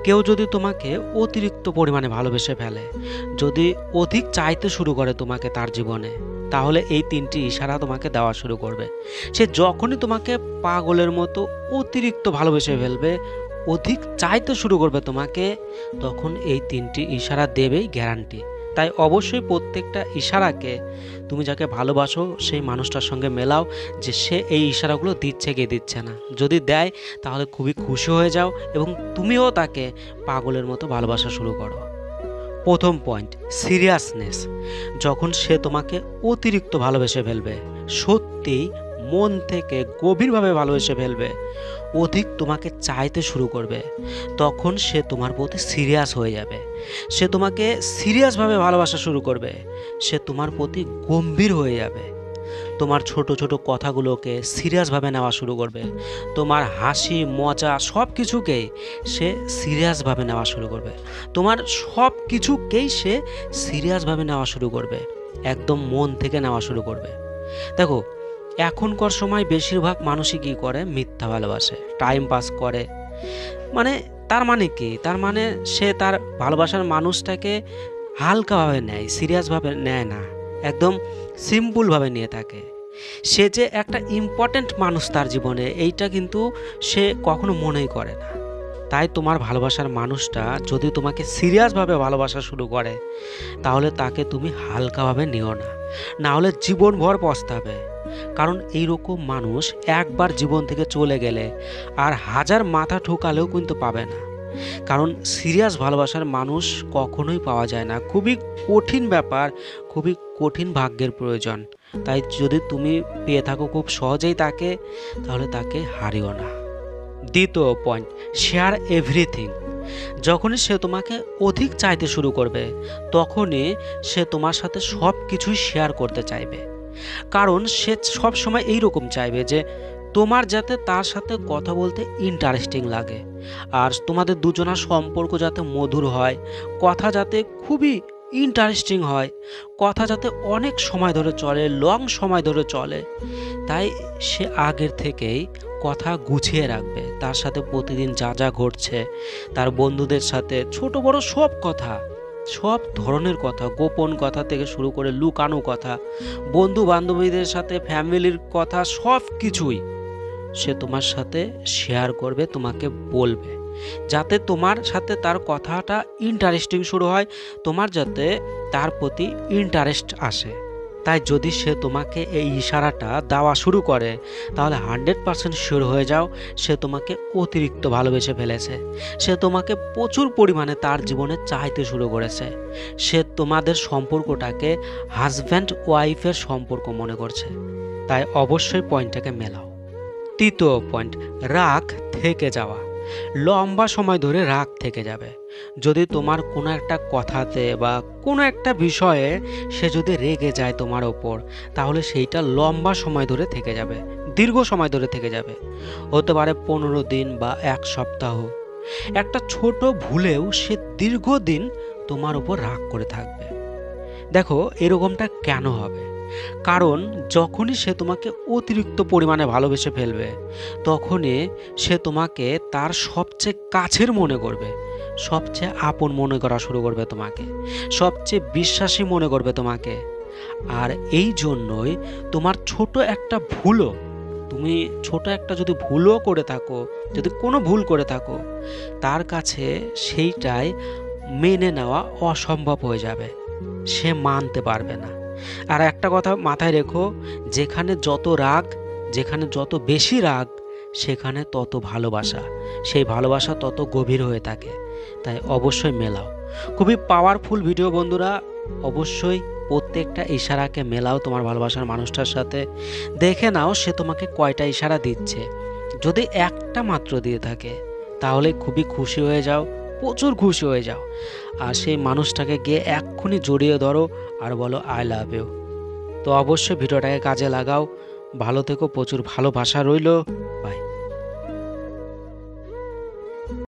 কেউ যদি তোমাকে অতিরিক্ত পরিমাণে ভালোবেসে ফেলে, যদি অধিক চাইতে শুরু করে তোমাকে তার জীবনে, তাহলে এই ৩টি ইশারা তোমাকে দেওয়া শুরু করবে। সে যখনই তোমাকে পাগলের মতো অতিরিক্ত ভালোবেসে ফেলবে, অধিক চাইতে শুরু করবে তোমাকে, তখন এই ৩টি ইশারা দেবেই, গ্যারান্টি। তাই অবশ্যই প্রত্যেকটা ইশারাকে তুমি যাকে ভালোবাসো সেই মানুষটার সঙ্গে মেলাও, যে সে এই ইশারাগুলো দিচ্ছে কি দিচ্ছে না। যদি দেয় তাহলে খুবই খুশি হয়ে যাও এবং তুমিও তাকে পাগলের মতো ভালোবাসা শুরু করো। প্রথম পয়েন্ট, সিরিয়াসনেস। যখন সে তোমাকে অতিরিক্ত ভালোবেসে ফেলবে, সত্যি মন থেকে গভীরভাবে ভালোবেসে ফেলবে, অধিক তোমাকে চাইতে শুরু করবে, তখন সে তোমার প্রতি সিরিয়াস হয়ে যাবে। সে তোমাকে সিরিয়াসভাবে ভালোবাসা শুরু করবে, সে তোমার প্রতি গম্ভীর হয়ে যাবে, তোমার ছোট ছোট কথাগুলোকে সিরিয়াসভাবে নেওয়া শুরু করবে, তোমার হাসি মজা সব কিছুকেই সে সিরিয়াসভাবে নেওয়া শুরু করবে, তোমার সব কিছুকেই সে সিরিয়াসভাবে নেওয়া শুরু করবে, একদম মন থেকে নেওয়া শুরু করবে। দেখো, এখনকার সময় বেশিরভাগ মানুষই কী করে, মিথ্যা ভালোবাসে, টাইম পাস করে। মানে তার মানে কি, তার মানে সে তার ভালোবাসার মানুষটাকে হালকাভাবে নেয়, সিরিয়াসভাবে নেয় না, একদম সিম্পলভাবে নিয়ে থাকে। সে যে একটা ইম্পর্ট্যান্ট মানুষ তার জীবনে, এইটা কিন্তু সে কখনো মনেই করে না। তাই তোমার ভালোবাসার মানুষটা যদি তোমাকে সিরিয়াসভাবে ভালোবাসা শুরু করে, তাহলে তাকে তুমি হালকাভাবে নিও না, না হলে জীবনভর পস্তাবে। কারণ এইরকম মানুষ একবার জীবন থেকে চলে গেলে আর হাজার মাথা ঠুকালেও কিন্তু পাবে না। কারণ সিরিয়াস ভালোবাসার মানুষ কখনোই পাওয়া যায় না, খুবই কঠিন ব্যাপার, খুবই কঠিন ভাগ্যের প্রয়োজন। তাই যদি তুমি পেয়ে থাকো খুব সহজেই তাকে, তাহলে তাকে হারিও না। দ্বিতীয় পয়েন্ট, শেয়ার এভরিথিং। যখনই সে তোমাকে অধিক চাইতে শুরু করবে, তখনই সে তোমার সাথে সব কিছুই শেয়ার করতে চাইবে। কারণ সে সব সময় এইরকম চাইবে যে তোমার যাতে তার সাথে কথা বলতে ইন্টারেস্টিং লাগে, আর তোমাদের দুজনার সম্পর্ক যাতে মধুর হয়, কথা যাতে খুবই ইন্টারেস্টিং হয়, কথা যাতে অনেক সময় ধরে চলে, লং সময় ধরে চলে। তাই সে আগের থেকেই কথা গুছিয়ে রাখবে, তার সাথে প্রতিদিন যা যা ঘটছে, তার বন্ধুদের সাথে ছোট বড় সব কথা, সব ধরনের কথা, গোপন কথা থেকে শুরু করে লুকানো কথা, বন্ধু বান্ধবীদের সাথে ফ্যামিলির কথা, সব কিছুই সে তোমার সাথে শেয়ার করবে, তোমাকে বলবে, যাতে তোমার সাথে তার কথাটা ইন্টারেস্টিং শুরু হয়, তোমার যাতে তার প্রতি ইন্টারেস্ট আসে। তাই যদি সে তোমাকে এই ইশারাটা দেওয়া শুরু করে, তাহলে 100% শিওর হয়ে যাও সে তোমাকে অতিরিক্ত ভালোবেসে ফেলেছে, সে তোমাকে প্রচুর পরিমাণে তার জীবনে চাইতে শুরু করেছে, সে তোমাদের সম্পর্কটাকে হাজব্যান্ড ওয়াইফের সম্পর্ক মনে করছে। তাই অবশ্যই পয়েন্টটাকে মেলাও। তৃতীয় পয়েন্ট, রাগ থেকে যাওয়া। লম্বা সময় ধরে রাগ থেকে যাবে। যদি তোমার কোনো একটা কথাতে বা কোনো একটা বিষয়ে সে যদি রেগে যায় তোমার ওপর, তাহলে সেইটা লম্বা সময় ধরে থেকে যাবে, দীর্ঘ সময় ধরে থেকে যাবে। হতে পারে 15 দিন বা 1 সপ্তাহ। একটা ছোট ভুলেও সে দীর্ঘদিন তোমার ওপর রাগ করে থাকবে। দেখো, এরকমটা কেন হবে? কারণ যখনই সে তোমাকে অতিরিক্ত পরিমাণে ভালোবেসে ফেলবে, তখনই সে তোমাকে তার সবচেয়ে কাছের মনে করবে, সবচেয়ে আপন মনে করা শুরু করবে তোমাকে, সবচেয়ে বিশ্বাসী মনে করবে তোমাকে। আর এই জন্যই তোমার ছোট একটা ভুলও, তুমি ছোট একটা যদি ভুলও করে থাকো, যদি কোনো ভুল করে থাকো, তার কাছে সেইটাই মেনে নেওয়া অসম্ভব হয়ে যাবে, সে মানতে পারবে না। আর একটা কথা মাথায় রেখো, যেখানে যত রাগ, যেখানে যত বেশি রাগ, সেখানে তত ভালোবাসা, সেই ভালোবাসা তত গভীর হয়ে থাকে। তাই অবশ্যই মেলাও। খুবই পাওয়ারফুল ভিডিও বন্ধুরা, অবশ্যই প্রত্যেকটা ইশারাকে মেলাও তোমার ভালোবাসার মানুষটার সাথে। দেখে নাও সে তোমাকে কয়টা ইশারা দিচ্ছে। যদি একটা মাত্র দিয়ে থাকে, তাহলে খুবই খুশি হয়ে যাও, প্রচুর খুশি হয়ে যাও, আর সেই মানুষটাকে গিয়ে এক্ষুনি জড়িয়ে ধরো আর বলো আই লাভ ইউ। তো অবশ্যই ভিডিওটাকে কাজে লাগাও। ভালো থেকো, প্রচুর ভালোবাসা রইল।